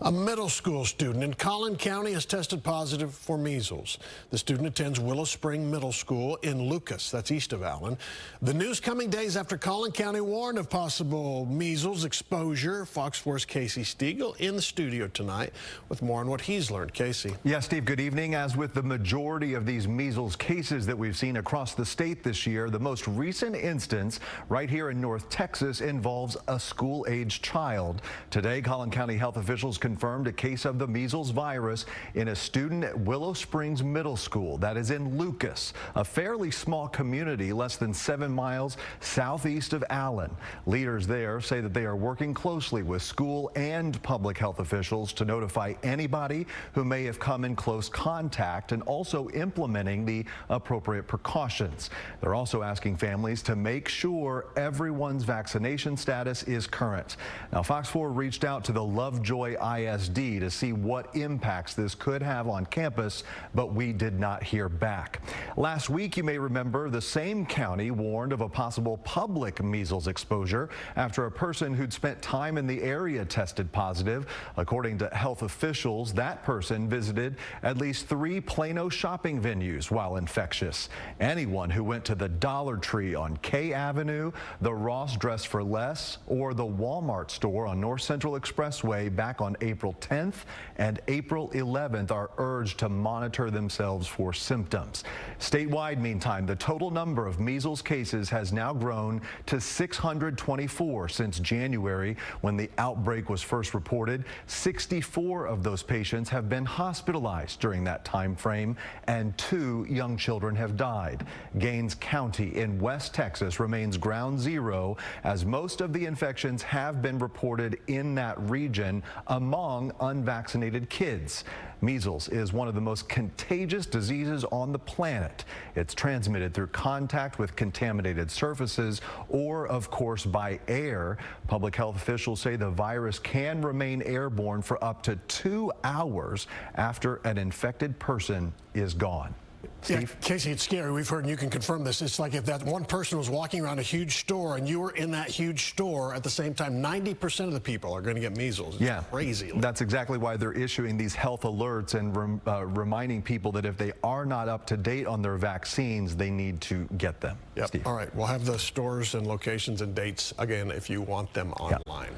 A middle school student in Collin County has tested positive for measles. The student attends Willow Spring Middle School in Lucas, that's east of Allen. The news coming days after Collin County warned of possible measles exposure. Fox 4's Casey Stiegel in the studio tonight with more on what he's learned. Casey. Yeah, Steve, good evening. As with the majority of these measles cases that we've seen across the state this year, the most recent instance right here in North Texas involves a school-aged child. Today, Collin County health officials confirmed a case of the measles virus in a student at Willow Springs Middle School. That is in Lucas, a fairly small community less than 7 miles southeast of Allen. Leaders there say that they are working closely with school and public health officials to notify anybody who may have come in close contact and also implementing the appropriate precautions. They're also asking families to make sure everyone's vaccination status is current. Now, Fox 4 reached out to the Lovejoy ISD to see what impacts this could have on campus, but we did not hear back. Last week, you may remember, the same county warned of a possible public measles exposure after a person who'd spent time in the area tested positive. According to health officials, that person visited at least 3 Plano shopping venues while infectious. Anyone who went to the Dollar Tree on K Avenue, the Ross Dress for Less, or the Walmart store on North Central Expressway back on April 10th and April 11th are urged to monitor themselves for symptoms. Statewide, meantime, the total number of measles cases has now grown to 624 since January, when the outbreak was first reported. 64 of those patients have been hospitalized during that time frame, and 2 young children have died. Gaines County in West Texas remains ground zero, as most of the infections have been reported in that region among unvaccinated kids. Measles is one of the most contagious diseases on the planet. It's transmitted through contact with contaminated surfaces or, of course, by air. Public health officials say the virus can remain airborne for up to 2 hours after an infected person is gone. Yeah, Casey, it's scary. We've heard, and you can confirm this, it's like if that one person was walking around a huge store and you were in that huge store at the same time, 90% of the people are going to get measles. It's crazy. That's exactly why they're issuing these health alerts and reminding people that if they are not up to date on their vaccines, they need to get them. Yep. Steve. All right. We'll have the stores and locations and dates again if you want them online.